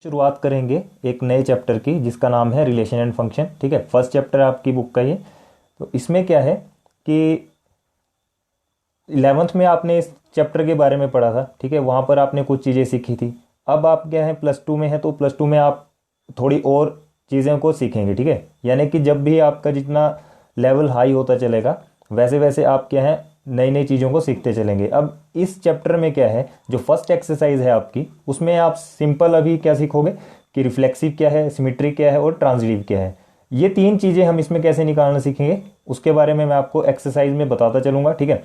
शुरुआत करेंगे एक नए चैप्टर की जिसका नाम है रिलेशन एंड फंक्शन। ठीक है, फर्स्ट चैप्टर आपकी बुक का ये। तो इसमें क्या है कि 11th में आपने इस चैप्टर के बारे में पढ़ा था। ठीक है, वहाँ पर आपने कुछ चीज़ें सीखी थी। अब आप क्या है +2 में है, तो +2 में आप थोड़ी और चीज़ों को सीखेंगे। ठीक है, यानी कि जब भी आपका जितना लेवल हाई होता चलेगा वैसे वैसे आप क्या है नई नई चीज़ों को सीखते चलेंगे। अब इस चैप्टर में क्या है, जो फर्स्ट एक्सरसाइज है आपकी, उसमें आप सिंपल अभी क्या सीखोगे कि रिफ्लेक्सिव क्या है, सिमेट्रिक क्या है और ट्रांजिटिव क्या है। ये तीन चीज़ें हम इसमें कैसे निकालना सीखेंगे उसके बारे में मैं आपको एक्सरसाइज में बताता चलूँगा। ठीक है,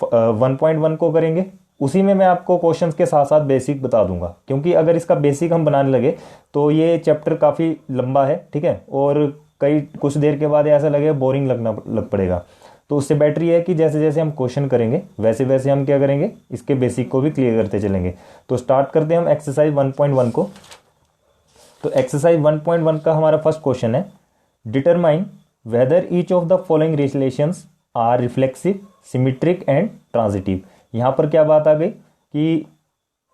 1.1 को करेंगे, उसी में मैं आपको क्वेश्चंस के साथ साथ बेसिक बता दूंगा, क्योंकि अगर इसका बेसिक हम बनाने लगे तो ये चैप्टर काफ़ी लंबा है। ठीक है, और कई कुछ देर के बाद ऐसा लगेगा बोरिंग लग पड़ेगा। तो उससे बेटर ये है कि जैसे जैसे हम क्वेश्चन करेंगे वैसे वैसे हम क्या करेंगे, इसके बेसिक को भी क्लियर करते चलेंगे। तो स्टार्ट करते हैं हम एक्सरसाइज 1.1 को। तो एक्सरसाइज 1.1 का हमारा फर्स्ट क्वेश्चन है, determine whether each of the following relations are reflexive, symmetric and transitive. यहाँ पर क्या बात आ गई कि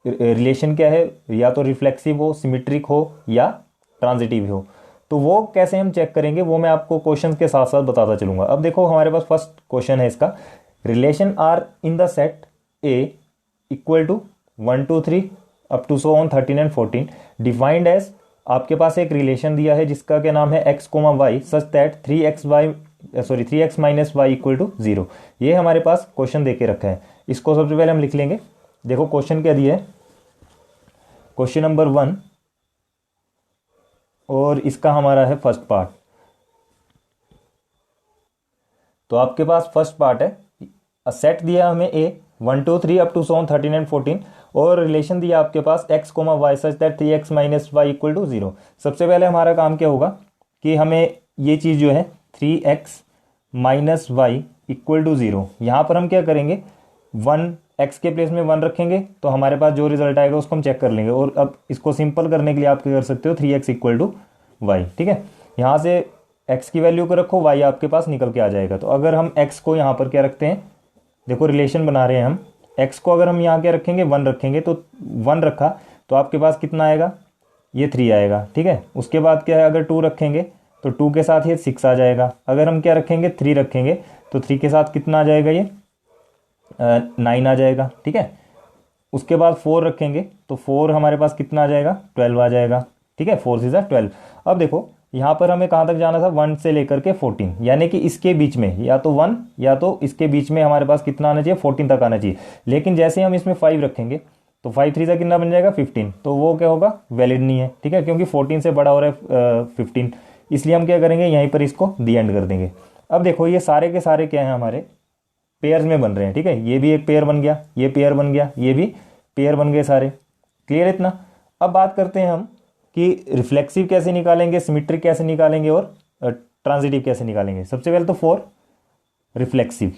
रिलेशन क्या है, या तो रिफ्लेक्सिव हो, सिमेट्रिक हो या ट्रांजिटिव हो। तो वो कैसे हम चेक करेंगे वो मैं आपको क्वेश्चन के साथ साथ बताता चलूंगा। अब देखो हमारे पास फर्स्ट क्वेश्चन है इसका, relation R in the set A equal to 1 2 3 up to so on 13 and 14 defined as. आपके पास एक रिलेशन दिया है जिसका क्या नाम है x, y such that 3x minus y equal to 0। ये हमारे पास क्वेश्चन देके रखा है। इसको सबसे पहले हम लिख लेंगे। देखो क्वेश्चन क्या दिया है, क्वेश्चन नंबर 1, और इसका हमारा है फर्स्ट पार्ट। तो आपके पास फर्स्ट पार्ट है, सेट दिया हमें A 1 2 3 up to so on 13 and 14, और रिलेशन दिया आपके पास x, y such that 3x minus y equal to 0। सबसे पहले हमारा काम क्या होगा कि हमें ये चीज़ जो है 3x minus y equal to 0, यहाँ पर हम क्या करेंगे 1 x के प्लेस में 1 रखेंगे, तो हमारे पास जो रिजल्ट आएगा उसको हम चेक कर लेंगे। और अब इसको सिंपल करने के लिए आप क्या कर सकते हो 3x इक्वल टू वाई। ठीक है, यहाँ से x की वैल्यू को रखो, y आपके पास निकल के आ जाएगा। तो अगर हम x को यहाँ पर क्या रखते हैं, देखो रिलेशन बना रहे हैं हम, x को अगर हम यहाँ क्या रखेंगे 1 रखेंगे, तो 1 रखा तो आपके पास कितना आएगा, ये 3 आएगा। ठीक है, उसके बाद क्या है, अगर 2 रखेंगे तो 2 के साथ ये 6 आ जाएगा। अगर हम क्या रखेंगे 3 रखेंगे तो 3 के साथ कितना आ जाएगा, ये 9 आ जाएगा। ठीक है, उसके बाद 4 रखेंगे तो 4 हमारे पास कितना आ जाएगा, 12 आ जाएगा। ठीक है, 4 6 12। अब देखो यहाँ पर हमें कहाँ तक जाना था, 1 से लेकर के 14, यानी कि इसके बीच में या तो 1 या तो इसके बीच में हमारे पास कितना आना चाहिए, 14 तक आना चाहिए। लेकिन जैसे हम इसमें 5 रखेंगे तो 5 3 से कितना बन जाएगा 15, तो वो क्या होगा, वैलिड नहीं है। ठीक है, क्योंकि 14 से बड़ा हो रहा है 15, इसलिए हम क्या करेंगे यहीं पर इसको दी एंड कर देंगे। अब देखो ये सारे के सारे क्या हैं, हमारे पेयर्स में बन रहे हैं। ठीक है, ये भी एक पेयर बन गया, ये पेयर बन गया, ये भी पेयर बन गए सारे। क्लियर है इतना। अब बात करते हैं हम कि रिफ्लेक्सिव कैसे निकालेंगे, सिमेट्रिक कैसे निकालेंगे और ट्रांजिटिव कैसे निकालेंगे। सबसे पहले तो फॉर रिफ्लेक्सिव,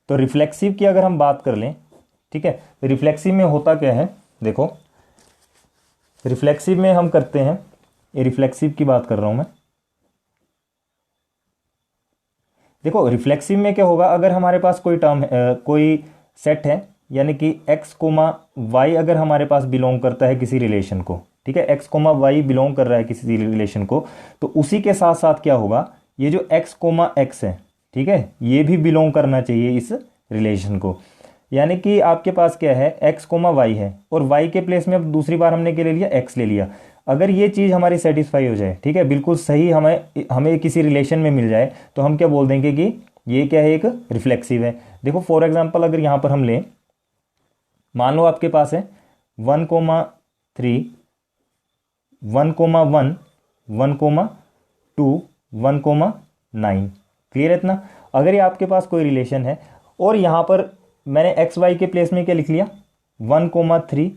तो रिफ्लेक्सिव की अगर हम बात कर लें, ठीक है, रिफ्लेक्सिव में होता क्या है, देखो रिफ्लेक्सिव में हम करते हैं, ये रिफ्लेक्सिव की बात कर रहा हूं मैं। देखो रिफ्लेक्सिव में क्या होगा, अगर हमारे पास कोई टर्म कोई सेट है, यानी कि x, y अगर हमारे पास बिलोंग करता है किसी रिलेशन को, ठीक है, x, y बिलोंग कर रहा है किसी रिलेशन को, तो उसी के साथ साथ क्या होगा, ये जो x है, ठीक है, ये भी बिलोंग करना चाहिए इस रिलेशन को। यानी कि आपके पास क्या है x, y है, और y के प्लेस में अब दूसरी बार हमने क्या ले लिया, x ले लिया। अगर ये चीज़ हमारी सेटिस्फाई हो जाए, ठीक है, बिल्कुल सही हमें किसी रिलेशन में मिल जाए, तो हम क्या बोल देंगे कि ये क्या है, एक रिफ्लेक्सिव है। देखो फॉर एग्जांपल अगर यहाँ पर हम लें, मान लो आपके पास है 1 3 1 1 1 2 1 9। क्लियर है इतना। अगर ये आपके पास कोई रिलेशन है और यहाँ पर मैंने एक्स वाई के प्लेस में क्या लिख लिया 1 3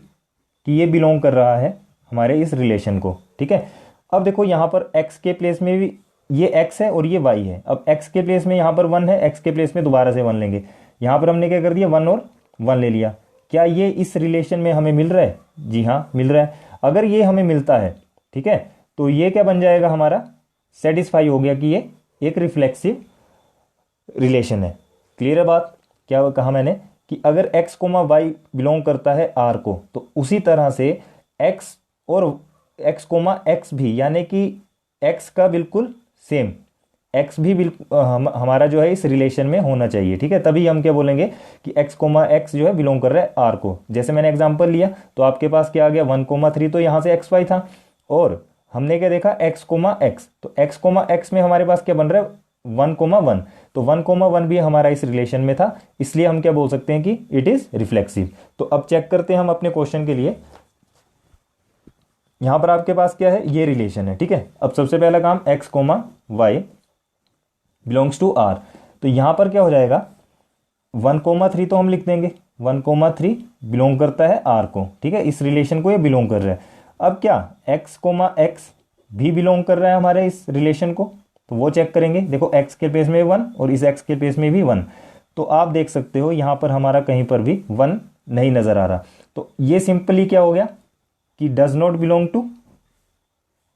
कि ये बिलोंग कर रहा है हमारे इस रिलेशन को। ठीक है, अब देखो यहाँ पर x के प्लेस में भी ये x है और ये y है। अब x के प्लेस में यहाँ पर 1 है, x के प्लेस में दोबारा से 1 लेंगे। यहाँ पर हमने क्या कर दिया 1 और 1 ले लिया। क्या ये इस रिलेशन में हमें मिल रहा है? जी हाँ मिल रहा है। अगर ये हमें मिलता है, ठीक है, तो ये क्या बन जाएगा, हमारा सेटिस्फाई हो गया कि ये एक रिफ्लेक्सिव रिलेशन है। क्लियर है बात? क्या कहा मैंने कि अगर x कोमा वाई बिलोंग करता है R को, तो उसी तरह से x और x कोमा x भी, यानी कि x का बिल्कुल सेम x भी बिल्कुल हमारा जो है इस रिलेशन में होना चाहिए, ठीक है। तभी हम क्या बोलेंगे कि x कोमा x जो है बिलोंग कर रहा है R को। जैसे मैंने एग्जांपल लिया तो आपके पास क्या आ गया 1 कोमा 3, तो यहाँ से एक्स वाई था, और हमने क्या देखा x कोमा x, तो x कोमा x में हमारे पास क्या बन रहा है 1 कोमा 1, तो 1 कोमा 1 भी हमारा इस रिलेशन में था, इसलिए हम क्या बोल सकते हैं कि इट इज रिफ्लेक्सिव। तो अब चेक करते हैं हम अपने क्वेश्चन के लिए। यहां पर आपके पास क्या है, ये रिलेशन है, ठीक है। अब सबसे पहला काम x comma Y belongs to R, तो यहां पर क्या हो जाएगा 1 कोमा 3 तो हम लिख देंगे 1 कोमा 3 बिलोंग करता है R को, ठीक है, इस रिलेशन को ये बिलोंग कर रहा है। अब क्या x कोमा x भी बिलोंग कर रहा है हमारे इस रिलेशन को, तो वो चेक करेंगे। देखो x के पेस में 1 और इस x के पेस में भी 1, तो आप देख सकते हो यहां पर हमारा कहीं पर भी 1 नहीं नजर आ रहा, तो ये सिंपली क्या हो गया कि does not belong to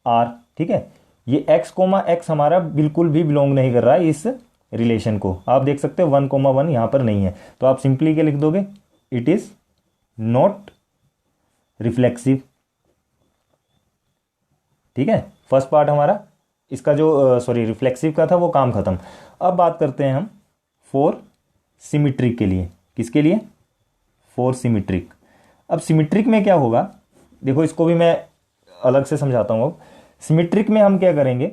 R, ठीक है। ये x कोमा x हमारा बिल्कुल भी बिलोंग नहीं कर रहा है इस रिलेशन को, आप देख सकते हो 1 कोमा 1 यहां पर नहीं है, तो आप सिंपली क्या लिख दोगे, इट इज नॉट रिफ्लेक्सिव, ठीक है। फर्स्ट पार्ट हमारा इसका जो रिफ्लेक्सिव का था वो काम खत्म। अब बात करते हैं हम फॉर सिमिट्रिक के लिए। किसके लिए, फॉर सिमिट्रिक। अब सिमिट्रिक में क्या होगा, देखो इसको भी मैं अलग से समझाता हूँ। अब सिमिट्रिक में हम क्या करेंगे,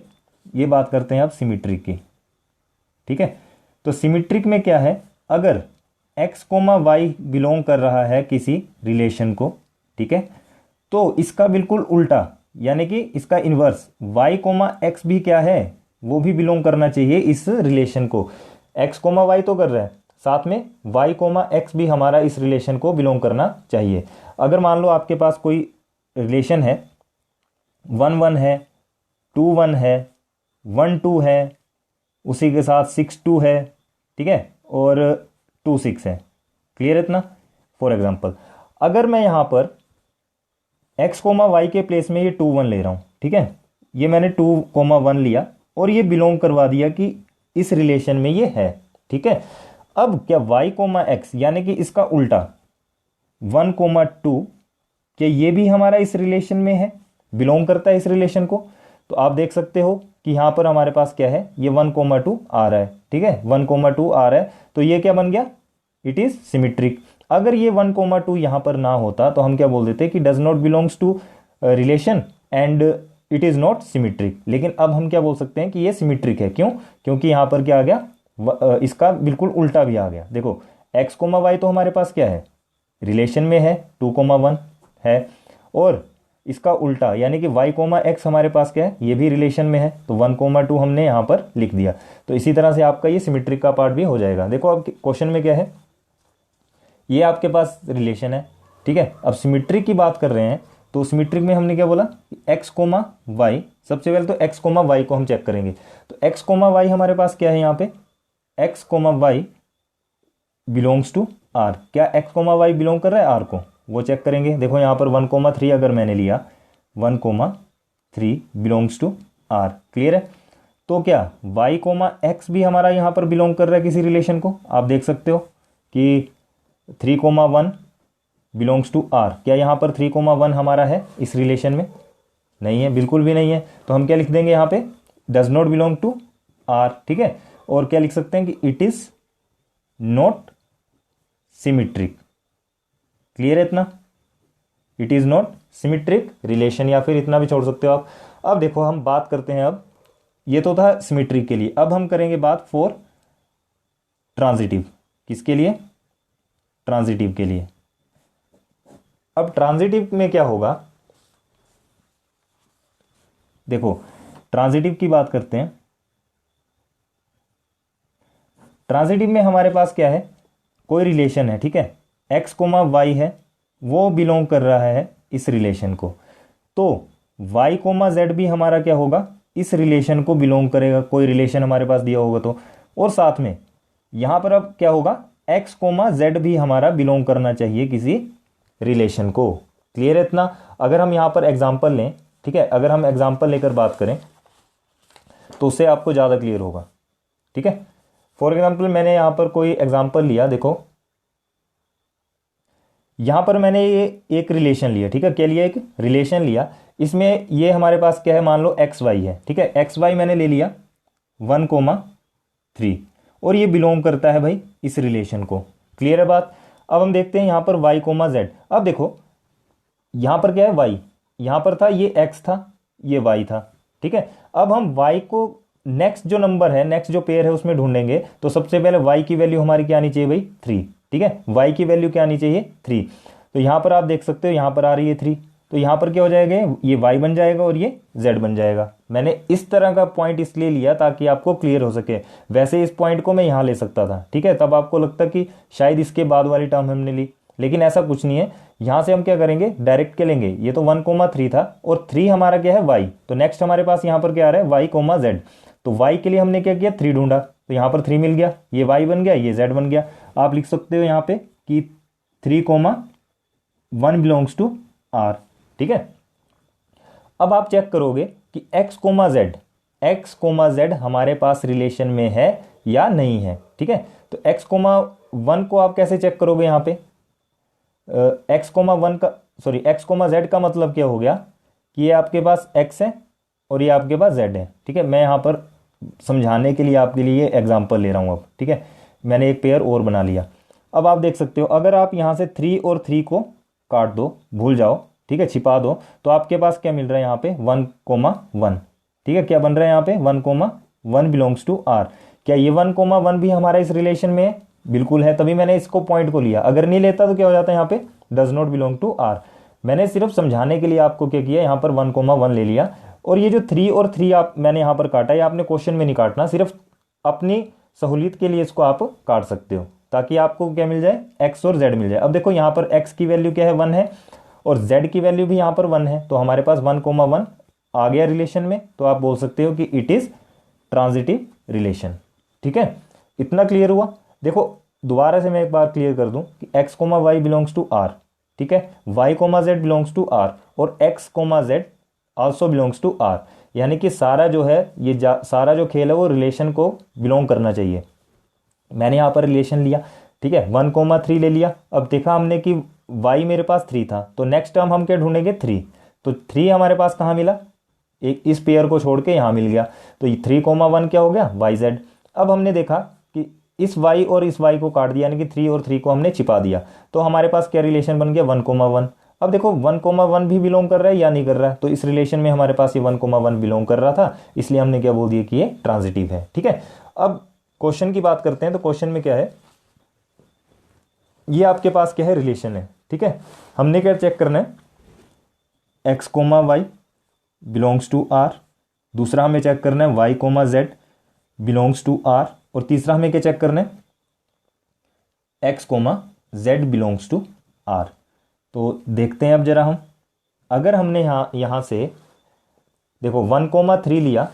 ये बात करते हैं अब सिमिट्रिक की, ठीक है। तो सिमिट्रिक में क्या है, अगर x कोमा वाई बिलोंग कर रहा है किसी रिलेशन को, ठीक है, तो इसका बिल्कुल उल्टा यानी कि इसका इन्वर्स y कोमा x भी क्या है, वो भी बिलोंग करना चाहिए इस रिलेशन को। x कोमा वाई तो कर रहा है, साथ में y कोमा x भी हमारा इस रिलेशन को बिलोंग करना चाहिए। अगर मान लो आपके पास कोई रिलेशन है 1 1 है, 2 1 है, 1 2 है, उसी के साथ 6 2 है, ठीक है, और 2 6 है, क्लियर है इतना। फॉर एग्जाम्पल अगर मैं यहां पर x कोमा वाई के प्लेस में ये 2 1 ले रहा हूं, ठीक है, ये मैंने 2 कोमा 1 लिया और ये बिलोंग करवा दिया कि इस रिलेशन में ये है, ठीक है। अब क्या y कोमा x यानी कि इसका उल्टा 1 कोमा 2, क्या ये भी हमारा इस रिलेशन में है, बिलोंग करता है इस रिलेशन को, तो आप देख सकते हो कि यहां पर हमारे पास क्या है, ये 1 कोमा 2 आ रहा है, ठीक है, 1 कोमा 2 आ रहा है, तो ये क्या बन गया, इट इज सिमिट्रिक। अगर ये 1 कोमा 2 यहां पर ना होता तो हम क्या बोल देते कि does not belongs to relation and it is not symmetric. लेकिन अब हम क्या बोल सकते हैं कि ये सिमिट्रिक है, क्यों, क्योंकि यहां पर क्या आ गया, इसका बिल्कुल उल्टा भी आ गया। देखो x कोमा वाई तो हमारे पास क्या है, रिलेशन में है 2 कोमा 1 है, और इसका उल्टा यानी कि y कोमा x हमारे पास क्या है, ये भी रिलेशन में है, तो 1 कोमा 2 हमने यहां पर लिख दिया। तो इसी तरह से आपका ये सिमिट्रिक का पार्ट भी हो जाएगा। देखो अब क्वेश्चन में क्या है, ये आपके पास रिलेशन है, ठीक है। अब सिमिट्रिक की बात कर रहे हैं, तो सिमिट्रिक में हमने क्या बोला, x कोमा वाई, सबसे पहले तो x कोमा वाई को हम चेक करेंगे। तो x कोमा वाई हमारे पास क्या है, यहाँ पे x comma Y belongs to R, क्या x कोमा वाई बिलोंग कर रहा है R को, वो चेक करेंगे। देखो यहाँ पर 1 कोमा 3 अगर मैंने लिया, 1 comma 3 belongs to R, clear है। तो क्या y कोमा x भी हमारा यहाँ पर बिलोंग कर रहा है किसी रिलेशन को, आप देख सकते हो कि 3 कोमा 1 बिलोंग्स टू R, क्या यहाँ पर 3 कोमा 1 हमारा है इस रिलेशन में, नहीं है, बिल्कुल भी नहीं है। तो हम क्या लिख देंगे यहाँ पे, does not belong to R, ठीक है। और क्या लिख सकते हैं कि it is not symmetric, clear है इतना, it is not symmetric relation, या फिर इतना भी छोड़ सकते हो आप। अब देखो हम बात करते हैं, अब ये तो था सिमिट्रिक के लिए, अब हम करेंगे बात फॉर ट्रांजिटिव। किसके लिए, ट्रांजिटिव के लिए। अब ट्रांजिटिव में क्या होगा, देखो ट्रांजिटिव की बात करते हैं। ट्रांजिटिव में हमारे पास क्या है, कोई रिलेशन है, ठीक है, x कोमा वाई है, वो बिलोंग कर रहा है इस रिलेशन को, तो y कोमा जेड भी हमारा क्या होगा, इस रिलेशन को बिलोंग करेगा, कोई रिलेशन हमारे पास दिया होगा तो। और साथ में यहां पर अब क्या होगा, x कोमा जेड भी हमारा बिलोंग करना चाहिए किसी रिलेशन को, क्लियर है इतना। अगर हम यहां पर एग्जाम्पल लें, ठीक है, अगर हम एग्जाम्पल लेकर बात करें तो उससे आपको ज़्यादा क्लियर होगा, ठीक है। फॉर एग्जाम्पल मैंने यहां पर कोई एग्जाम्पल लिया, देखो यहाँ पर मैंने ये एक रिलेशन लिया, ठीक है, क्या लिया, एक रिलेशन लिया। इसमें ये हमारे पास क्या है, मान लो एक्स वाई है, ठीक है, एक्स वाई मैंने ले लिया 1,3 और ये बिलोंग करता है भाई इस रिलेशन को। क्लियर है बात। अब हम देखते हैं यहाँ पर y, z। अब देखो यहाँ पर क्या है, y, यहाँ पर था ये x था, ये y था, ठीक है। अब हम y को नेक्स्ट जो नंबर है, नेक्स्ट जो पेयर है उसमें ढूंढेंगे, तो सबसे पहले y की वैल्यू हमारी क्या आनी चाहिए भाई, 3, ठीक है, y की वैल्यू क्या आनी चाहिए, 3। तो यहाँ पर आप देख सकते हो यहाँ पर आ रही है 3, तो यहाँ पर क्या हो जाएगा, ये y बन जाएगा और ये z बन जाएगा। मैंने इस तरह का पॉइंट इसलिए लिया ताकि आपको क्लियर हो सके। वैसे इस पॉइंट को मैं यहाँ ले सकता था, ठीक है, तब आपको लगता कि शायद इसके बाद वाली टर्म हमने ली, लेकिन ऐसा कुछ नहीं है। यहाँ से हम क्या करेंगे, डायरेक्ट के लेंगे। ये तो 1,3 था और 3 हमारा क्या है, y। तो नेक्स्ट हमारे पास यहाँ पर क्या आ रहा है, y, z। तो y के लिए हमने क्या किया, 3 ढूंढा, तो यहाँ पर 3 मिल गया, ये y बन गया, ये z बन गया। आप लिख सकते हो यहाँ पे कि 3,1 बिलोंग्स टू r, ठीक है। अब आप चेक करोगे कि x, z हमारे पास रिलेशन में है या नहीं है, ठीक है। तो x,1 को आप कैसे चेक करोगे, यहाँ पे x,1 का सॉरी x,z का मतलब क्या हो गया कि ये आपके पास x है और ये आपके पास z है, ठीक है। मैं यहाँ पर समझाने के लिए आपके लिए एग्जांपल ले रहा हूँ अब, ठीक है। मैंने एक पेयर और बना लिया। अब आप देख सकते हो अगर आप यहाँ से 3 और 3 को काट दो, भूल जाओ, ठीक है, छिपा दो, तो आपके पास क्या मिल रहा है यहाँ पे 1,1, ठीक है। क्या बन रहा है यहाँ पे 1,1 बिलोंग्स टू r। क्या ये 1,1 भी हमारा इस रिलेशन में है, बिल्कुल है, तभी मैंने इसको पॉइंट को लिया। अगर नहीं लेता तो क्या हो जाता है यहाँ पे does not belong to r। मैंने सिर्फ समझाने के लिए आपको क्या किया, यहाँ पर 1,1 ले लिया। और ये जो 3 और 3 आप मैंने यहाँ पर काटा, ये आपने क्वेश्चन में नहीं काटना, सिर्फ अपनी सहूलियत के लिए इसको आप काट सकते हो ताकि आपको क्या मिल जाए, x और z मिल जाए। अब देखो यहाँ पर x की वैल्यू क्या है, 1 है, और z की वैल्यू भी यहाँ पर 1 है, तो हमारे पास 1,1 आ गया रिलेशन में। तो आप बोल सकते हो कि इट इज ट्रांजिटिव रिलेशन, ठीक है। इतना क्लियर हुआ। देखो दोबारा से मैं एक बार क्लियर कर दूं कि x, y belongs to r, ठीक है, y, z belongs to r और x, z also belongs to r। यानी कि सारा जो है ये सारा जो खेल है वो रिलेशन को बिलोंग करना चाहिए। मैंने यहाँ पर रिलेशन लिया, ठीक है, 1,3 ले लिया। अब देखा हमने कि y मेरे पास 3 था, तो नेक्स्ट टर्म हम क्या ढूंढेंगे, 3। तो 3 हमारे पास कहाँ मिला, एक इस पेयर को छोड़ के यहाँ मिल गया, तो ये 3,1 क्या हो गया, yz। अब हमने देखा कि इस y और इस y को काट दिया, यानी कि 3 और 3 को हमने छिपा दिया, तो हमारे पास क्या रिलेशन बन गया, 1,1। अब देखो 1,1 भी बिलोंग कर रहा है या नहीं कर रहा है, तो इस रिलेशन में हमारे पास ये 1,1 बिलोंग कर रहा था, इसलिए हमने क्या बोल दिया कि ये ट्रांजिटिव है, ठीक है। अब क्वेश्चन की बात करते हैं, तो क्वेश्चन में क्या है, ये आपके पास क्या है, रिलेशन है, ठीक है। हमने क्या चेक करना है, x, y belongs to r। दूसरा हमें चेक करना है y, z belongs to r। और तीसरा हमें क्या चेक करना है, x, z belongs to r। तो देखते हैं अब जरा हम, अगर हमने यहाँ से देखो 1,3 लिया,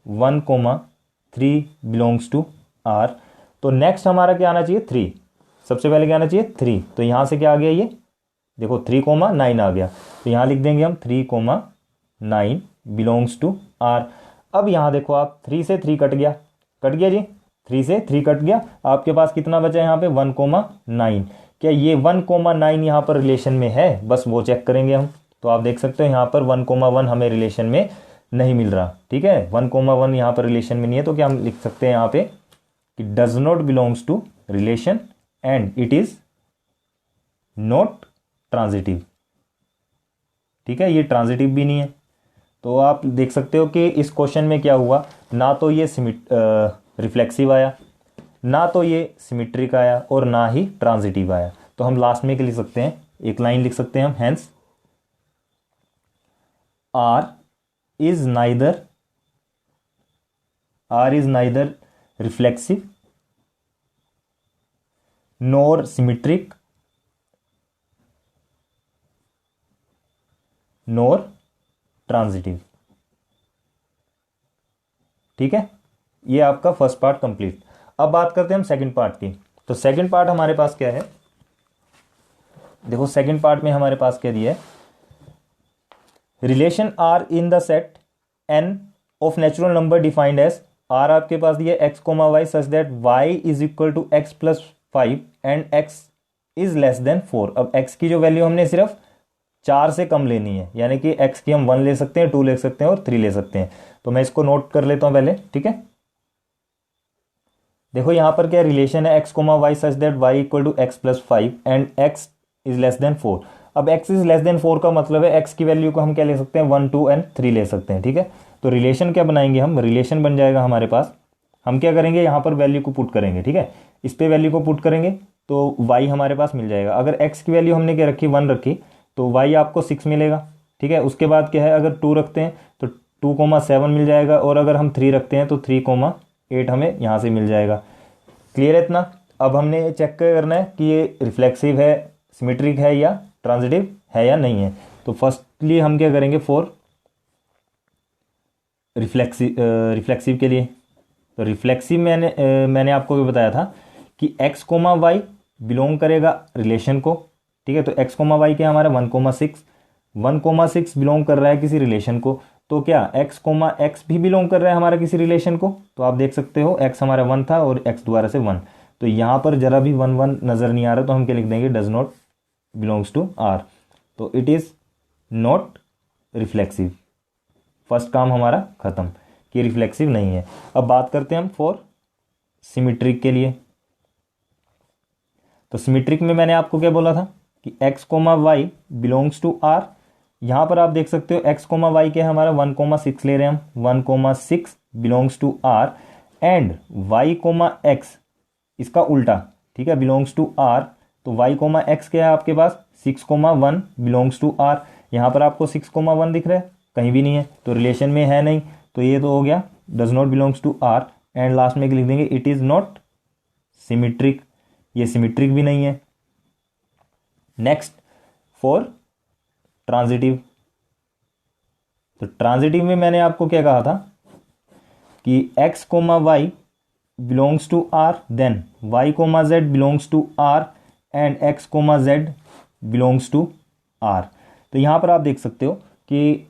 1,3 बिलोंग्स टू r, तो नेक्स्ट हमारा क्या आना चाहिए, 3। सबसे पहले क्या आना चाहिए, 3। तो यहाँ से क्या आ गया, ये देखो 3,9 आ गया, तो यहाँ लिख देंगे हम 3,9 बिलोंग्स टू r। अब यहाँ देखो आप 3 से 3 कट गया, कट गया जी, 3 से 3 कट गया, आपके पास कितना बचा यहाँ पे 1,9। क्या ये 1,9 यहाँ पर रिलेशन में है, बस वो चेक करेंगे हम। तो आप देख सकते हो यहाँ पर 1,1 हमें रिलेशन में नहीं मिल रहा, ठीक है, 1,1 यहाँ पर रिलेशन में नहीं है, तो क्या हम लिख सकते हैं यहाँ पे कि does not belongs to relation and it is not transitive, ठीक है, ये ट्रांजिटिव भी नहीं है। तो आप देख सकते हो कि इस क्वेश्चन में क्या हुआ, ना तो ये रिफ्लेक्सिव आया, ना तो ये सिमेट्रिक आया, और ना ही ट्रांजिटिव आया। तो हम लास्ट में क्या लिख सकते हैं, एक लाइन लिख सकते हैं हम, hence R is neither reflexive nor symmetric nor transitive, ठीक है। ये आपका फर्स्ट पार्ट कंप्लीट। अब बात करते हैं हम सेकंड पार्ट की। तो सेकंड पार्ट हमारे पास क्या है, देखो सेकंड पार्ट में हमारे पास क्या दिया है, relation R in the set N of natural number defined as, R आपके पास दिया x, y such that y is equal to x plus 5 and x is less than 4। अब x की जो वैल्यू हमने सिर्फ 4 से कम लेनी है, यानी कि x की हम 1 ले सकते हैं, 2 ले सकते हैं और 3 ले सकते हैं। तो मैं इसको नोट कर लेता हूं पहले, ठीक है। देखो यहां पर क्या रिलेशन है, x comma y such that y equal to x plus 5 and x is less than 4। अब x इज लेस देन 4 का मतलब है x की वैल्यू को हम क्या ले सकते हैं, 1, 2 एंड 3 ले सकते हैं, ठीक है। तो रिलेशन क्या बनाएंगे हम, रिलेशन बन जाएगा हमारे पास, हम क्या करेंगे यहाँ पर वैल्यू को पुट करेंगे, ठीक है। इस पे वैल्यू को पुट करेंगे तो y हमारे पास मिल जाएगा। अगर x की वैल्यू हमने क्या रखी, 1 रखी, तो y आपको 6 मिलेगा, ठीक है। उसके बाद क्या है, अगर 2 रखते हैं तो 2,7 मिल जाएगा, और अगर हम 3 रखते हैं तो 3,8 हमें यहाँ से मिल जाएगा। क्लियर है इतना। अब हमने चेक करना है कि ये रिफ्लेक्सिव है, सिमेट्रिक है या ट्रांजिटिव है या नहीं है। तो फर्स्टली हम क्या करेंगे, फॉर रिफ्लेक्सिव के लिए, तो रिफ्लेक्सिव मैंने आपको भी बताया था कि x कोमा वाई बिलोंग करेगा रिलेशन को, ठीक है। तो x कोमा वाई क्या हमारा 1,6, 1,6 बिलोंग कर रहा है किसी रिलेशन को। तो क्या x कोमा एक्स भी बिलोंग कर रहा है हमारा किसी रिलेशन को। तो आप देख सकते हो x हमारा 1 था और x दोबारा से 1, तो यहाँ पर जरा भी 1, 1 नज़र नहीं आ रहा, तो हम क्या लिख देंगे, does not belongs to r। तो it is not reflexive. First काम हमारा खत्म कि रिफ्लेक्सिव नहीं है। अब बात करते हैं हम फॉर सिमेट्रिक के लिए। तो सिमेट्रिक में मैंने आपको क्या बोला था कि x comma Y belongs to r। यहां पर आप देख सकते हो x कोमा वाई क्या है हमारा 1,6 ले रहे हैं हम, 1,6 belongs to r and y comma x इसका उल्टा, ठीक है, बिलोंग्स टू r। तो y कोमा x क्या है आपके पास, 6,1 बिलोंग्स टू r। यहां पर आपको 6,1 दिख रहा है, कहीं भी नहीं है, तो रिलेशन में है नहीं, तो ये तो हो गया does not belongs to r। And last में लिख देंगे इट इज नॉट सिमेट्रिक, ये सिमेट्रिक भी नहीं है। Next for transitive. तो ट्रांजिटिव में मैंने आपको क्या कहा था कि x comma Y belongs to r, then y comma z belongs to r and x comma z belongs to r। तो यहां पर आप देख सकते हो कि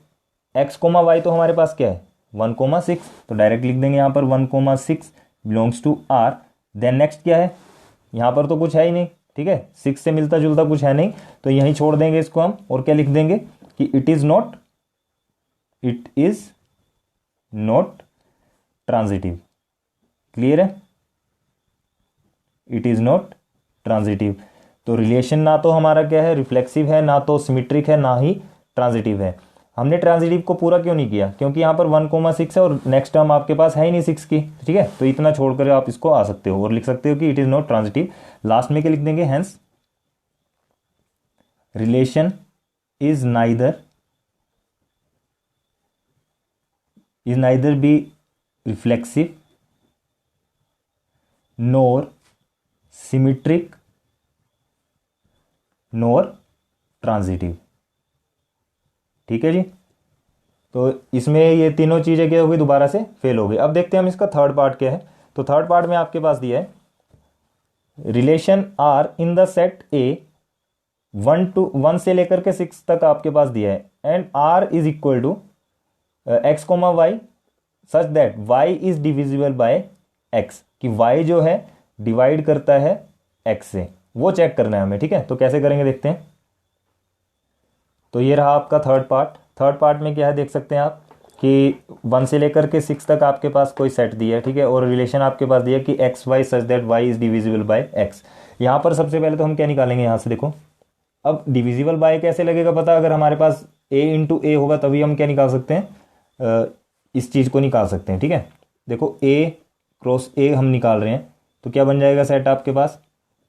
x कोमा वाई तो हमारे पास क्या है 1,6, तो डायरेक्ट लिख देंगे यहाँ पर 1,6 belongs to r। Then next क्या है, यहाँ पर तो कुछ है ही नहीं, ठीक है, 6 से मिलता जुलता कुछ है नहीं, तो यहीं छोड़ देंगे इसको हम, और क्या लिख देंगे कि it is not transitive. Clear है, इट इज नॉट ट्रांजिटिव। तो रिलेशन ना तो हमारा क्या है, रिफ्लेक्सिव है, ना तो सिमेट्रिक है, ना ही ट्रांजिटिव है। हमने ट्रांजिटिव को पूरा क्यों नहीं किया, क्योंकि यहाँ पर 1,6 है और नेक्स्ट टर्म आपके पास है ही नहीं 6 की, ठीक है। तो इतना छोड़कर आप इसको आ सकते हो और लिख सकते हो कि it is not transitive. Last में क्या लिख देंगे, hence relation is neither be reflexive NOR symmetric NOR transitive. ठीक है जी। तो इसमें ये तीनों चीजें क्या हो गई, दोबारा से फेल हो गई। अब देखते हैं हम इसका थर्ड पार्ट क्या है। तो थर्ड पार्ट में आपके पास दिया है relation R in the set A 1 से लेकर के 6 तक आपके पास दिया है, and R is equal to x comma y such that y is divisible by x, कि वाई जो है डिवाइड करता है एक्स से, वो चेक करना है हमें। ठीक है, तो कैसे करेंगे देखते हैं। तो ये रहा आपका थर्ड पार्ट। थर्ड पार्ट में क्या है देख सकते हैं आप कि 1 से लेकर के 6 तक आपके पास कोई सेट दिया है, ठीक है, और रिलेशन आपके पास दिया कि x y such that y is divisible by x. यहाँ पर सबसे पहले तो हम क्या निकालेंगे, यहाँ से देखो, अब डिविजिबल बाय कैसे लगेगा पता, अगर हमारे पास a इंटू ए होगा तभी हम क्या निकाल सकते हैं, इस चीज़ को निकाल सकते हैं। ठीक है, देखो a क्रॉस a हम निकाल रहे हैं, तो क्या बन जाएगा सेट आपके पास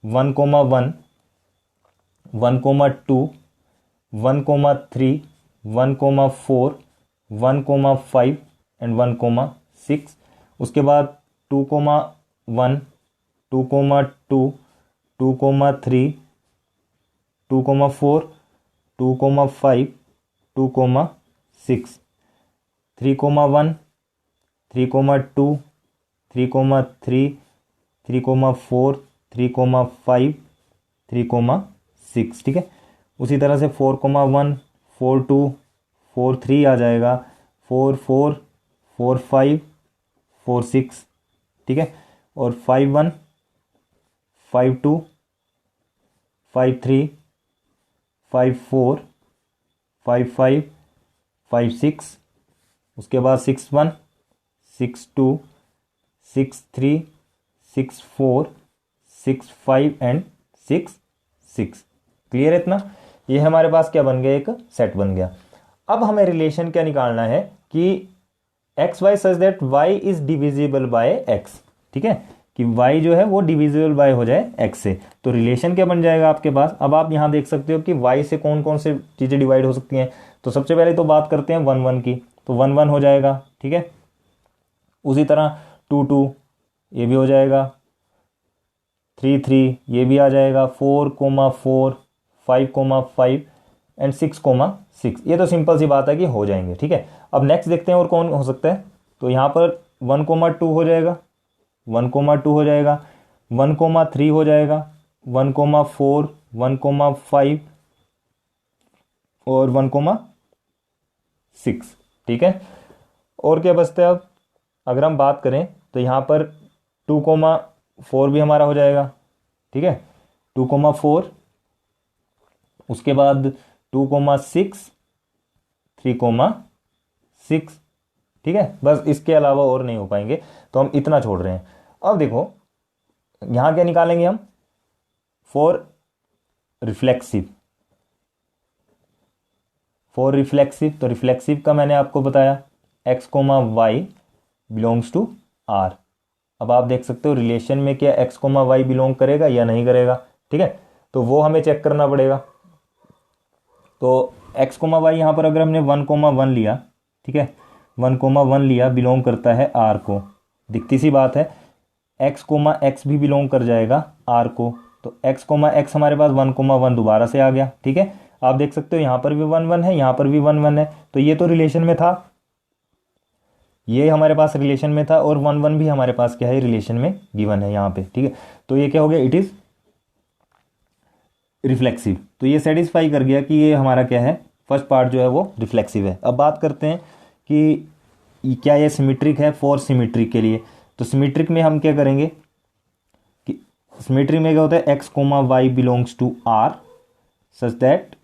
1,1 1,2 1,3 1,4 1,5 एंड 1,6। उसके बाद 2,1 2,2 2,3 2,4 2,5 2,6 3,1 3,2 3,3 3,4 3,5 3,6। ठीक है, उसी तरह से 4,1 4,2 4,3 आ जाएगा, 4,4 4,5 4,6। ठीक है, और 5,1 5,2 5 3 5 4 5 5 5 6, उसके बाद 6 1 6 2 6 3 6 4 6 5 एंड 6 6। क्लियर है इतना? ये हमारे पास क्या बन गया, एक सेट बन गया। अब हमें रिलेशन क्या निकालना है कि x y such that y is divisible by x. ठीक है, कि y जो है वो डिविजिबल बाय हो जाए x से। तो रिलेशन क्या बन जाएगा आपके पास? अब आप यहां देख सकते हो कि y से कौन कौन से चीजें डिवाइड हो सकती हैं। तो सबसे पहले तो बात करते हैं 1 1 की, तो 1 1 हो जाएगा। ठीक है, उसी तरह 2 2 ये भी हो जाएगा, 3 3 ये भी आ जाएगा, 4 4 5 5 एंड 6 6। ये तो सिंपल सी बात है कि हो जाएंगे। ठीक है, अब नेक्स्ट देखते हैं और कौन हो सकता है। तो यहाँ पर 1 2 हो जाएगा, 1 2 हो जाएगा, 1 3 हो जाएगा, 1 4 1 5 और 1 6। ठीक है, और क्या बचता है? अब अगर हम बात करें तो यहाँ पर 2 4 भी हमारा हो जाएगा। ठीक है, 2 4, उसके बाद 2 6 3 6। ठीक है, बस इसके अलावा और नहीं हो पाएंगे, तो हम इतना छोड़ रहे हैं। अब देखो यहां क्या निकालेंगे हम, फॉर रिफ्लेक्सिव। फॉर रिफ्लेक्सिव, तो रिफ्लेक्सिव का मैंने आपको बताया x y belongs to r। अब आप देख सकते हो रिलेशन में क्या x y बिलोंग करेगा या नहीं करेगा। ठीक है, तो वो हमें चेक करना पड़ेगा। तो x y यहां पर अगर हमने 1 1 लिया, ठीक है, 1 1 लिया, बिलोंग करता है r को। दिखती सी बात है, x भी बिलोंग कर जाएगा r को। तो x हमारे पास 1 1 दोबारा से आ गया। ठीक है, आप देख सकते हो यहां पर भी 1 1 है, यहां पर भी 1 1 है। तो ये तो रिलेशन में था, ये हमारे पास रिलेशन में था, और 1 1 भी हमारे पास क्या है, रिलेशन में गिवन है यहाँ पे। ठीक है, तो ये क्या हो गया, इट इज रिफ्लेक्सिव। तो ये सेटिस्फाई कर गया कि ये हमारा क्या है, फर्स्ट पार्ट जो है वो रिफ्लेक्सिव है। अब बात करते हैं कि क्या ये सिमेट्रिक है। फॉर सिमेट्रिक के लिए, तो सिमेट्रिक में हम क्या करेंगे कि सिमेट्रिक में क्या होता है, x y belongs to r such that.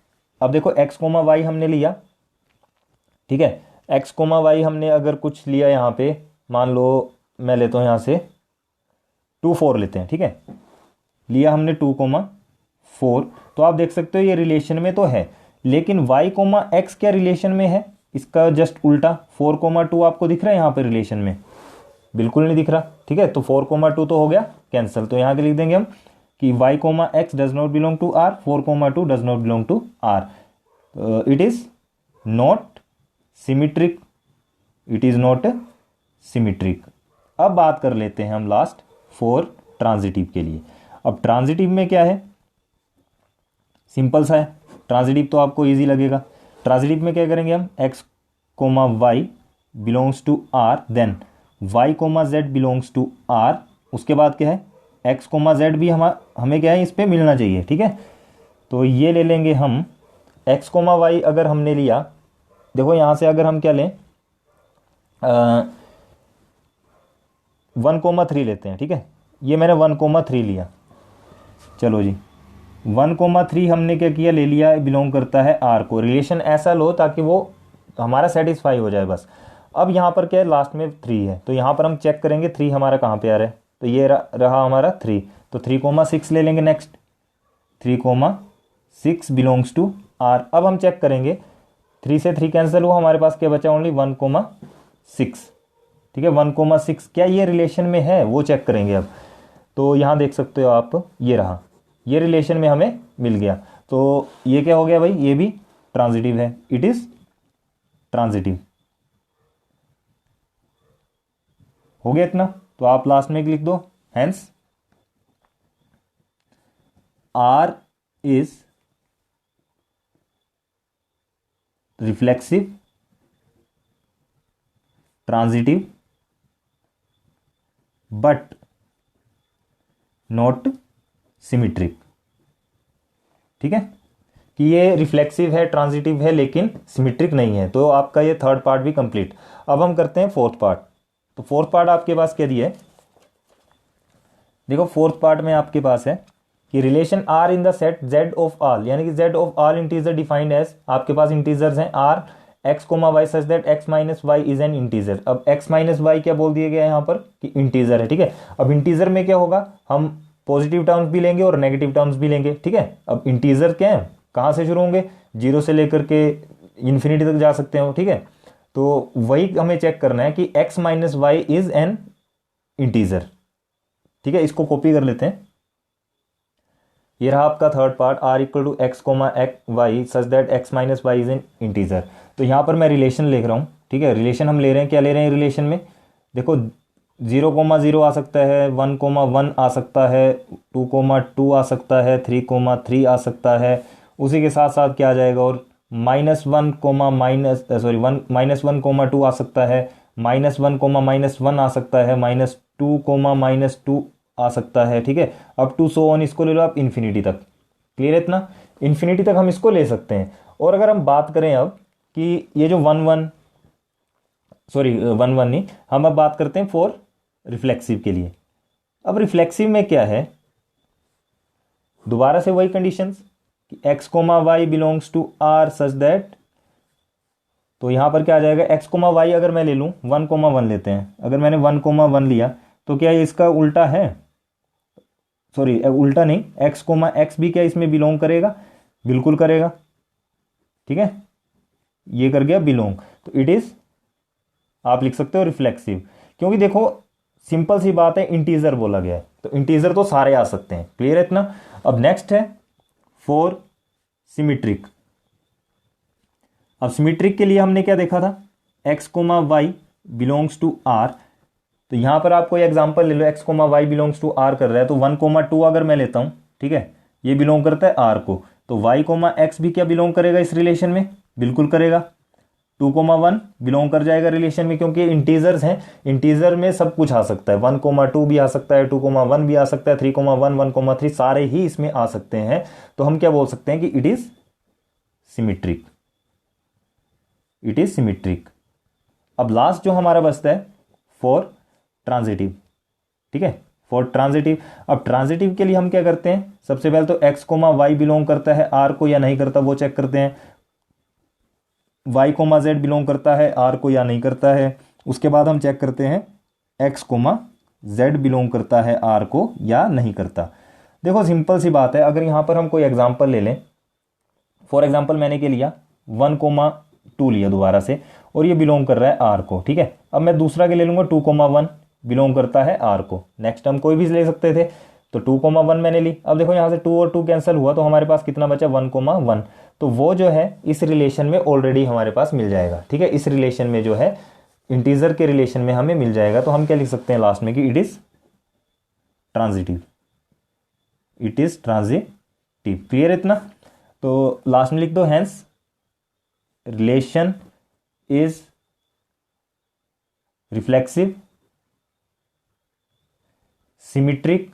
अब देखो x y हमने लिया, ठीक है, x y हमने अगर कुछ लिया यहाँ पे, मान लो मैं लेता हूँ यहाँ से 2 4 लेते हैं। ठीक है, लिया हमने 2 4, तो आप देख सकते हो ये रिलेशन में तो है, लेकिन y x क्या रिलेशन में है, इसका जस्ट उल्टा 4 2 आपको दिख रहा है यहाँ पे रिलेशन में? बिल्कुल नहीं दिख रहा। ठीक है, तो 4 2 तो हो गया कैंसिल। तो यहाँ के लिख देंगे हम कि y x does not belong to r, 4 2 does not belong to r, it is not symmetric, it is not symmetric. अब बात कर लेते हैं हम लास्ट फॉर ट्रांजिटिव के लिए। अब ट्रांजिटिव में क्या है, सिंपल सा है। ट्रांजिटिव तो आपको इजी लगेगा। ट्रांजिटिव में क्या करेंगे हम, x y belongs to r, then y z belongs to r, उसके बाद क्या है, x z भी हमें क्या है, इस पे मिलना चाहिए। ठीक है, तो ये ले लेंगे हम x y अगर हमने लिया, देखो यहां से अगर हम क्या लें, 1 3 लेते हैं। ठीक है, ये मैंने 1 3 लिया। चलो जी, 1 3 हमने क्या किया, ले लिया, बिलोंग करता है r को। रिलेशन ऐसा लो ताकि वो हमारा सेटिस्फाई हो जाए बस। अब यहाँ पर क्या है, लास्ट में 3 है, तो यहाँ पर हम चेक करेंगे 3 हमारा कहाँ पे आ रहा है। तो ये रहा हमारा 3, तो 3 6 ले लेंगे नेक्स्ट। 3 6 belongs to r। अब हम चेक करेंगे, 3 से 3 कैंसिल हुआ, हमारे पास क्या बचा, ओनली 1 6। ठीक है, 1 6 क्या ये रिलेशन में है, वो चेक करेंगे अब। तो यहाँ देख सकते हो आप, ये रहा, ये रिलेशन में हमें मिल गया। तो ये क्या हो गया भाई, ये भी ट्रांजिटिव है, इट इज ट्रांजिटिव। हो गया इतना, तो आप लास्ट में लिख दो, hence r is reflexive, transitive, but not symmetric. ठीक है, कि ये रिफ्लेक्सिव है, ट्रांजिटिव है, लेकिन सिमेट्रिक नहीं है। तो आपका ये थर्ड पार्ट भी कंप्लीट। अब हम करते हैं फोर्थ पार्ट। तो फोर्थ पार्ट आपके पास क्या दिया है, देखो फोर्थ पार्ट में आपके पास है कि relation R in the set Z of all, यानी कि Z of all integer defined as, आपके पास इंटीजर्स हैं R x comma y such that x minus y is an integer. अब एक्स माइनस वाई क्या बोल दिया गया है यहाँ पर कि इंटीजर है, ठीक है। अब इंटीजर में क्या होगा, हम पॉजिटिव टर्म्स भी लेंगे और नेगेटिव टर्म्स भी लेंगे, ठीक है। अब इंटीजर क्या है, कहाँ से शुरू होंगे, जीरो से लेकर के इन्फिनिटी तक जा सकते हो, ठीक है। तो वही हमें चेक करना है कि x minus y is an integer, ठीक है। इसको कॉपी कर लेते हैं। ये रहा आपका third part, R equal to x comma x y such that x minus y is an integer. तो यहाँ पर मैं रिलेशन लिख रहा हूँ, ठीक है। रिलेशन हम ले रहे हैं, क्या ले रहे हैं रिलेशन में, देखो 0,0 आ सकता है, 1,1 आ सकता है, 2,2 आ सकता है, 3,3 आ सकता है। उसी के साथ साथ क्या आ जाएगा, और -1,-2 आ सकता है, -1,-1 आ सकता है, -2,-2 आ सकता है, ठीक है। अप टू सो ऑन, इसको ले लो आप इन्फिनिटी तक। क्लियर है इतना, इन्फिनिटी तक हम इसको ले सकते हैं। और अगर हम बात करें अब कि ये जो 1,1 नहीं, हम अब बात करते हैं फॉर रिफ्लेक्सिव के लिए। अब रिफ्लेक्सिव में क्या है, दोबारा से वही कंडीशंस कि x comma Y belongs to R such that, तो यहां पर क्या आ जाएगा, एक्स कोमा वाई अगर मैं ले लूं 1,1 लेते हैं, अगर मैंने 1,1 लिया तो क्या इसका उल्टा है, सॉरी उल्टा नहीं, एक्स कोमा एक्स भी क्या इसमें बिलोंग करेगा, बिल्कुल करेगा, ठीक है। ये कर गया बिलोंग, तो इट इज, आप लिख सकते हो रिफ्लेक्सिव। क्योंकि देखो सिंपल सी बात है, इंटीजर बोला गया है तो इंटीजर तो सारे आ सकते हैं। क्लियर है इतना। अब नेक्स्ट है फॉर सिमिट्रिक। अब सिमिट्रिक के लिए हमने क्या देखा था, X comma Y belongs to R. तो यहां पर आप कोई एग्जांपल ले लो, X comma Y belongs to R कर रहा है, तो 1,2 अगर मैं लेता हूं, ठीक है, ये बिलोंग करता है आर को, तो वाई कोमा एक्स भी क्या बिलोंग करेगा इस रिलेशन में, बिल्कुल करेगा। 2,1 बिलोंग कर जाएगा रिलेशन में, क्योंकि इंटीजर्स हैं, इंटीजर में सब कुछ आ सकता है, 1,2 भी आ सकता है, 2,1 भी आ सकता है, 3,1 1,3 सारे ही इसमें आ सकते हैं। तो हम क्या बोल सकते हैं कि it is symmetric, it is symmetric. अब लास्ट जो हमारा बचता है फॉर ट्रांजिटिव, ठीक है, फॉर ट्रांजिटिव। अब ट्रांजिटिव के लिए हम क्या करते हैं, सबसे पहले तो एक्स कोमा वाई बिलोंग करता है आर को या नहीं करता वो चेक करते हैं, वाई कोमा जेड बिलोंग करता है आर को या नहीं करता है। उसके बाद हम चेक करते हैं एक्स कोमा जेड बिलोंग करता है आर को या नहीं करता। देखो सिंपल सी बात है, अगर यहां पर हम कोई एग्जांपल ले लें, फॉर एग्जांपल मैंने क्या लिया, 1,2 लिया दोबारा से, और ये बिलोंग कर रहा है आर को, ठीक है। अब मैं दूसरा के ले लूंगा, 2,1 बिलोंग करता है आर को। नेक्स्ट हम कोई भी ले सकते थे, तो 2,1 मैंने ली। अब देखो यहां से 2 और 2 कैंसिल हुआ, तो हमारे पास कितना बचा, 1,1। तो वो जो है इस रिलेशन में ऑलरेडी हमारे पास मिल जाएगा, ठीक है। इस रिलेशन में जो है इंटीजर के रिलेशन में हमें मिल जाएगा। तो हम क्या लिख सकते हैं लास्ट में कि it is transitive, it is transitive. Clear इतना। तो लास्ट में लिख दो, hence relation is reflexive, symmetric,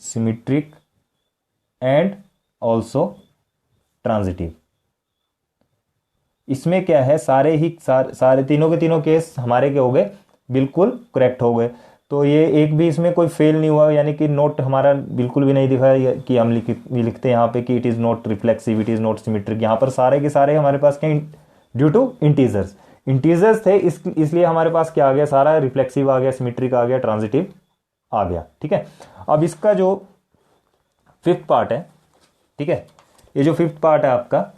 symmetric and also transitive. इसमें क्या है, सारे तीनों के तीनों केस हमारे क्या हो गए, बिल्कुल करेक्ट हो गए। तो ये एक भी इसमें कोई फेल नहीं हुआ, यानी कि नोट हमारा बिल्कुल भी नहीं दिखा कि हम लिखते हैं यहाँ पे कि it is not reflexive, it is not symmetric. यहाँ पर सारे के सारे हमारे पास क्या, ड्यू टू इंटीजर्स थे, इसलिए हमारे पास क्या आ गया, सारा रिफ्लेक्सिव आ गया, सिमिट्रिक आ गया, ट्रांजिटिव आ गया, ठीक है। अब इसका जो फिफ्थ पार्ट है, ठीक है, ये जो फिफ्थ पार्ट है आपका,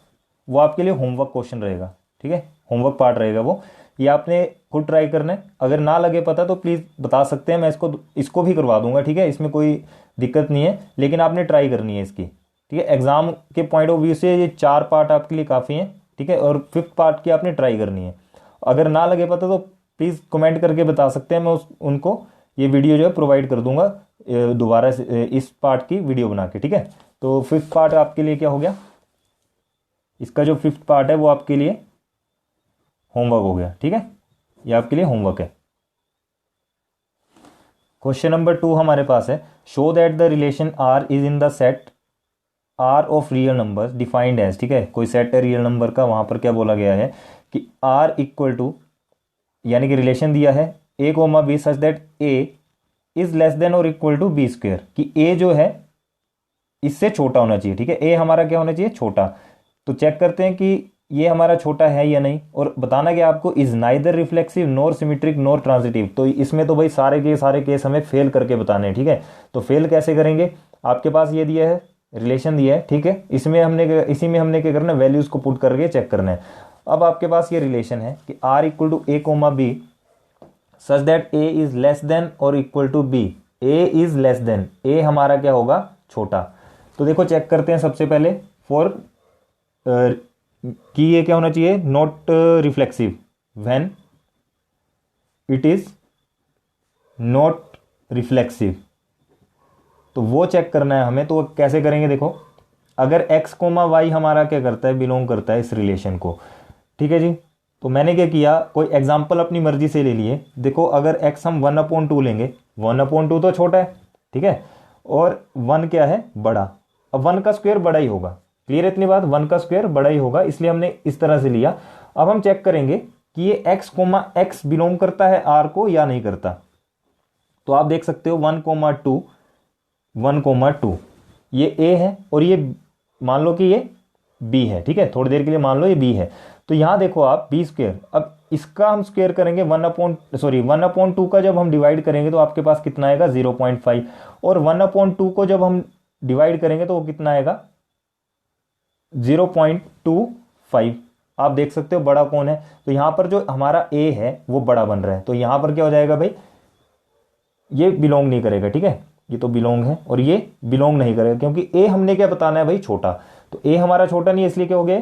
वो आपके लिए होमवर्क क्वेश्चन रहेगा, ठीक है, होमवर्क पार्ट रहेगा वो। ये आपने खुद ट्राई करना है, अगर ना लगे पता तो प्लीज़ बता सकते हैं, मैं इसको भी करवा दूंगा, ठीक है, इसमें कोई दिक्कत नहीं है, लेकिन आपने ट्राई करनी है इसकी, ठीक है। एग्जाम के पॉइंट ऑफ व्यू से ये 4 पार्ट आपके लिए काफ़ी हैं, ठीक है, और फिफ्थ पार्ट की आपने ट्राई करनी है। अगर ना लगे पता तो प्लीज़ कमेंट करके बता सकते हैं, मैं उनको ये वीडियो जो है प्रोवाइड कर दूंगा दोबारा से इस पार्ट की वीडियो बना के, ठीक है। तो फिफ्थ पार्ट आपके लिए क्या हो गया, इसका जो फिफ्थ पार्ट है वो आपके लिए होमवर्क हो गया, ठीक है, ये आपके लिए होमवर्क है। क्वेश्चन नंबर 2 हमारे पास है, show that the relation R is in the set R of real numbers defined as, ठीक है, कोई सेट है रियल नंबर का, वहां पर क्या बोला गया है कि आर इक्वल टू, यानी कि रिलेशन दिया है A comma B such that A is less than और इक्वल टू बी स्क्वायर, कि ए जो है इससे छोटा होना चाहिए, ठीक है। ए हमारा क्या होना चाहिए, छोटा। तो चेक करते हैं कि ये हमारा छोटा है या नहीं, और बताना क्या आपको, is neither reflexive nor symmetric nor transitive. तो इसमें तो भाई सारे केस हमें फेल करके बताने हैं, ठीक है। तो फेल कैसे करेंगे, आपके पास ये दिया है, रिलेशन दिया है, ठीक है। इसी में हमने क्या करना है, वैल्यूज को पुट करके चेक करना है। अब आपके पास ये रिलेशन है कि R equal to A comma B such that A is less than और equal to B, A is less than, A हमारा क्या होगा, छोटा। तो देखो चेक करते हैं सबसे पहले फॉर कि ये क्या होना चाहिए, not reflexive when it is not reflexive. तो वो चेक करना है हमें। तो कैसे करेंगे, देखो अगर x कोमा वाई हमारा क्या करता है, बिलोंग करता है इस रिलेशन को, ठीक है जी। तो मैंने क्या किया, कोई एग्जांपल अपनी मर्जी से ले लिए। देखो अगर x हम 1/2 लेंगे, 1/2 तो छोटा है, ठीक है, और 1 क्या है, बड़ा। अब 1 का स्क्वायर बड़ा ही होगा, क्लियर है इतनी बात, 1 का स्क्वायर बड़ा ही होगा, इसलिए हमने इस तरह से लिया। अब हम चेक करेंगे कि ये x कोमा x बिलोंग करता है r को या नहीं करता। तो आप देख सकते हो 1,2 1,2 ये a है और ये मान लो कि ये b है, ठीक है, थोड़ी देर के लिए मान लो ये b है। तो यहां देखो आप b स्क्वायर, अब इसका हम स्क्वायर करेंगे 1/2 का जब हम डिवाइड करेंगे तो आपके पास कितना आएगा, 0.5, और 1/2 को जब हम डिवाइड करेंगे तो वो कितना आएगा, 0.25। आप देख सकते हो बड़ा कौन है, तो यहां पर जो हमारा a है वो बड़ा बन रहा है। तो यहां पर क्या हो जाएगा भाई, ये बिलोंग नहीं करेगा, ठीक है, ये तो बिलोंग है और ये बिलोंग नहीं करेगा, क्योंकि a हमने क्या बताना है भाई, छोटा। तो a हमारा छोटा नहीं है, इसलिए क्या हो गया,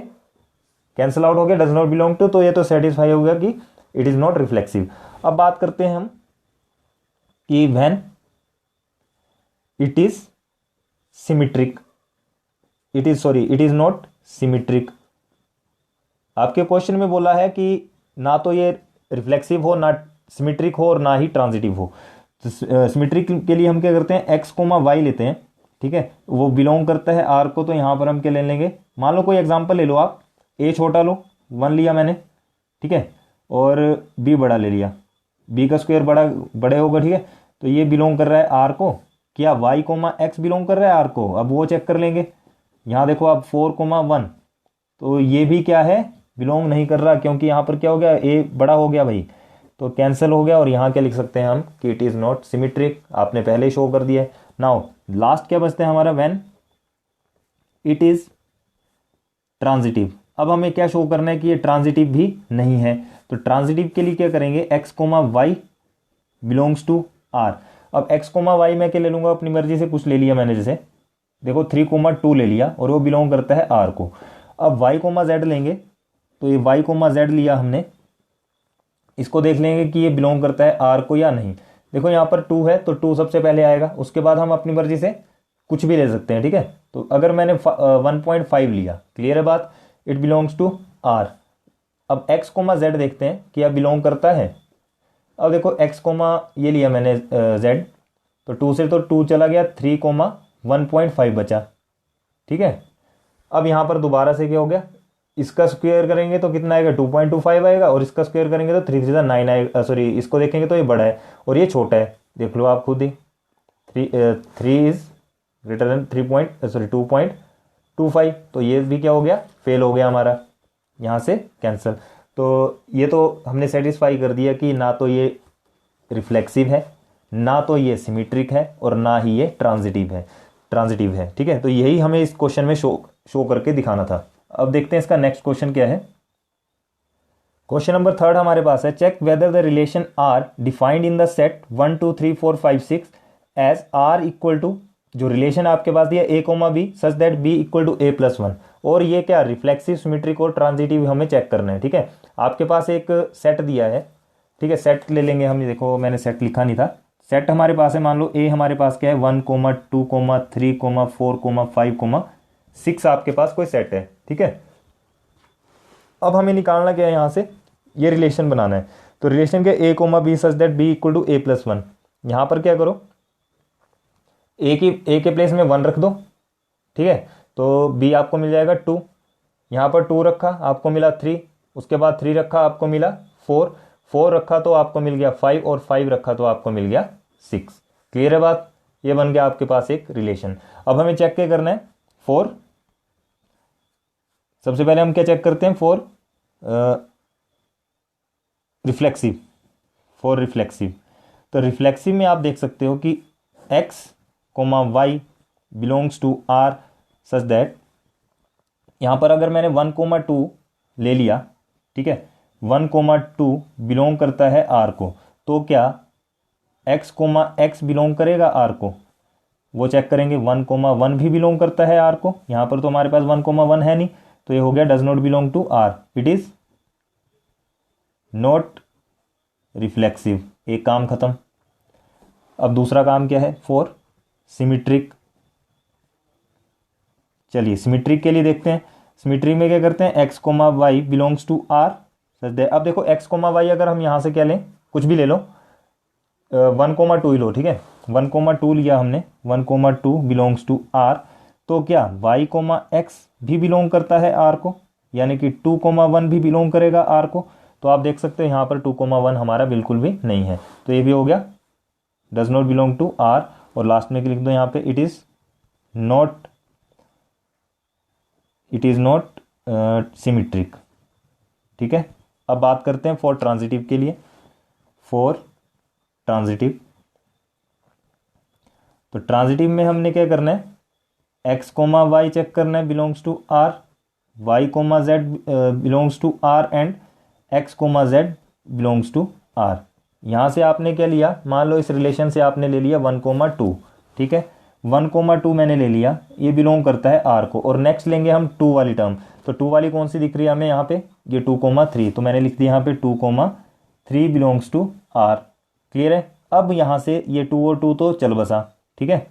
कैंसिल आउट हो गया, डज नॉट बिलोंग टू। तो ये तो सेटिस्फाई हो गया कि इट इज नॉट रिफ्लेक्सिव। अब बात करते हैं हम कि when it is symmetric, it is not symmetric. आपके क्वेश्चन में बोला है कि ना तो ये रिफ्लेक्सिव हो, ना सिमेट्रिक हो, और ना ही ट्रांजिटिव हो। तो सिमेट्रिक के लिए हम क्या करते हैं, x कोमा वाई लेते हैं, ठीक है, वो बिलोंग करता है r को। तो यहां पर हम क्या ले लेंगे, मान लो कोई एग्जांपल ले लो आप, a छोटा लो, 1 लिया मैंने, ठीक है, और b बड़ा ले लिया, b का स्क्वायर बड़े होगा, ठीक है। तो ये बिलोंग कर रहा है r को, क्या y कोमा x बिलोंग कर रहा है r को, अब वो चेक कर लेंगे। यहाँ देखो आप 4,1, तो ये भी क्या है, बिलोंग नहीं कर रहा, क्योंकि यहाँ पर क्या हो गया, a बड़ा हो गया भाई, तो कैंसिल हो गया। और यहाँ क्या लिख सकते हैं हम कि इट इज नॉट सिमेट्रिक, आपने पहले ही शो कर दिया है। नाउ लास्ट क्या बचता है हमारा, व्हेन इट इज ट्रांजिटिव। अब हमें क्या शो करना है कि ये ट्रांजिटिव भी नहीं है। तो ट्रांजिटिव के लिए क्या करेंगे, x comma Y belongs to r। अब x कोमा वाई मैं क्या ले लूंगा, अपनी मर्जी से कुछ ले लिया मैंने, जैसे देखो 3,2 ले लिया और वो बिलोंग करता है r को। अब y कोमा z लेंगे, तो ये y कोमा z लिया हमने, इसको देख लेंगे कि ये बिलोंग करता है r को या नहीं। देखो यहाँ पर 2 है तो 2 सबसे पहले आएगा, उसके बाद हम अपनी मर्जी से कुछ भी ले सकते हैं, ठीक है। तो अगर मैंने 1.5 लिया, क्लियर है बात, इट बिलोंग्स टू r। अब x कोमा z देखते हैं कि यह बिलोंग करता है। अब देखो x कोमा ये लिया मैंने z, तो 2 से तो 2 चला गया, 3,1.5 बचा, ठीक है। अब यहाँ पर दोबारा से क्या हो गया, इसका स्क्वायर करेंगे तो कितना आएगा, 2.25 आएगा, और इसका स्क्वायर करेंगे तो 3 3 9 आएगा, सॉरी इसको देखेंगे तो ये बड़ा है और ये छोटा है, देख लो आप खुद ही, 3 इज ग्रेटर देन 2.25। तो ये भी क्या हो गया, फेल हो गया हमारा, यहाँ से कैंसिल। तो ये तो हमने सेटिस्फाई कर दिया कि ना तो ये रिफ्लेक्सिव है, ना तो ये सिमेट्रिक है, और ना ही ये ट्रांजिटिव है, ठीक है। तो यही हमें इस क्वेश्चन में शो करके दिखाना था। अब देखते हैं इसका नेक्स्ट क्वेश्चन क्या है। क्वेश्चन नंबर 3 हमारे पास है, check whether the relation R defined in the set 1 2 3 4 5 6 as R equal to, जो रिलेशन आपके पास दिया a comma B such that b equal to a+1, और ये क्या रिफ्लेक्सिव सिमेट्रिक और ट्रांजिटिव हमें चेक करना है, ठीक है। आपके पास एक सेट दिया है, ठीक है, सेट ले लेंगे हम। देखो मैंने सेट लिखा नहीं था, सेट हमारे पास है, मान लो a हमारे पास क्या है, 1 2 3 4 5 6 आपके पास कोई सेट है, ठीक है। अब हमें निकालना क्या है, यहाँ से ये रिलेशन बनाना है। तो रिलेशन क्या, a comma B such that b equal to a+1। यहाँ पर क्या करो, a के प्लेस में 1 रख दो, ठीक है, तो b आपको मिल जाएगा 2, यहाँ पर 2 रखा आपको मिला 3, उसके बाद 3 रखा आपको मिला 4, 4 रखा तो आपको मिल गया 5 और 5 रखा तो आपको मिल गया 6। क्लियर है बात? ये बन गया आपके पास एक रिलेशन। अब हमें चेक क्या करना है? 4, सबसे पहले हम क्या चेक करते हैं? 4 रिफ्लेक्सिव, 4 रिफ्लेक्सिव। तो रिफ्लेक्सिव में आप देख सकते हो कि x, y belongs to r such that, यहां पर अगर मैंने 1, 2 ले लिया, ठीक है, 1, 2 बिलोंग करता है r को, तो क्या x बिलोंग करेगा r को? वो चेक करेंगे। 1, 1 भी बिलोंग करता है r को, यहां पर तो हमारे पास 1, 1 है नहीं, तो ये हो गया does not belong to r, it is not reflexive. एक काम खत्म। अब दूसरा काम क्या है? 4 सिमेट्रिक। चलिए सिमेट्रिक के लिए देखते हैं। सिमेट्रिक में क्या करते हैं? x, y belongs to r। अब देखो x, y अगर हम यहां से क्या लें, कुछ भी ले लो, 1, 2 ही लो, ठीक है, 1, 2 लिया हमने, 1, 2 बिलोंग्स टू r, तो क्या y, x भी बिलोंग करता है r को, यानी कि 2, 1 भी बिलोंग करेगा r को। तो आप देख सकते हो यहां पर 2, 1 हमारा बिल्कुल भी नहीं है, तो ये भी हो गया does not belong to r। और लास्ट में लिख दो यहां पे इट इज नॉट सिमेट्रिक। ठीक है, अब बात करते हैं फॉर ट्रांजिटिव के लिए। फॉर ट्रांजिटिव, तो ट्रांजिटिव में हमने क्या करना है? x, y चेक करना है belongs to r, y, z belongs to r and x, z belongs to r। यहां से आपने क्या लिया? मान लो इस रिलेशन से आपने ले लिया 1, 2, ठीक है, 1, 2 मैंने ले लिया, ये बिलोंग करता है r को। और नेक्स्ट लेंगे हम 2 वाली टर्म, तो 2 वाली कौन सी दिख रही है हमें यहाँ पे? ये 2, 3, तो मैंने लिख दिया यहाँ पे 2, 3 बिलोंग्स टू r। क्लियर है? अब यहां से ये 2 और 2 तो चल बसा, ठीक है,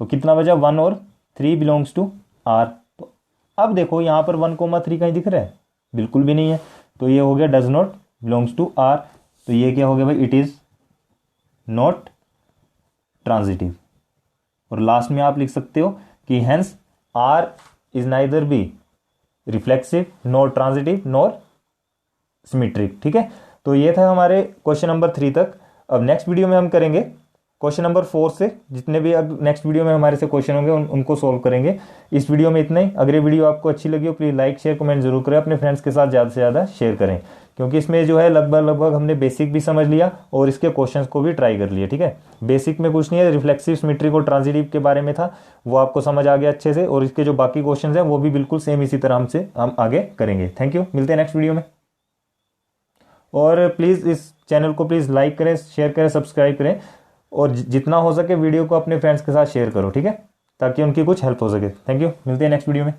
तो कितना बचा? 1 और 3 बिलोंग्स टू r। तो अब देखो यहां पर 1, 3 कहीं दिख रहा है? बिल्कुल भी नहीं है, तो ये हो गया does not belongs to r। तो ये क्या हो गया भाई? It is not transitive. और लास्ट में आप लिख सकते हो कि hence r is neither be reflexive, nor transitive, nor symmetric. ठीक है, तो ये था हमारे क्वेश्चन नंबर 3 तक। अब नेक्स्ट वीडियो में हम करेंगे क्वेश्चन नंबर 4 से, जितने भी अब नेक्स्ट वीडियो में हमारे से क्वेश्चन होंगे उनको सोल्व करेंगे। इस वीडियो में इतना ही। अगर ये वीडियो आपको अच्छी लगी हो प्लीज़ लाइक शेयर कमेंट जरूर करें, अपने फ्रेंड्स के साथ ज़्यादा से ज़्यादा शेयर करें, क्योंकि इसमें जो है लगभग हमने बेसिक भी समझ लिया और इसके क्वेश्चंस को भी ट्राई कर लिया। ठीक है, बेसिक में कुछ नहीं है, रिफ्लेक्सिव, सिमेट्रिक और ट्रांजिटिव के बारे में था, वो आपको समझ आ गया अच्छे से, और इसके जो बाकी क्वेश्चन हैं वो भी बिल्कुल सेम इसी तरह हम आगे करेंगे। थैंक यू, मिलते हैं नेक्स्ट वीडियो में। और प्लीज़ इस चैनल को प्लीज़ लाइक करें, शेयर करें, सब्सक्राइब करें, और जितना हो सके वीडियो को अपने फ्रेंड्स के साथ शेयर करो, ठीक है, ताकि उनकी कुछ हेल्प हो सके। थैंक यू, मिलते हैं नेक्स्ट वीडियो में।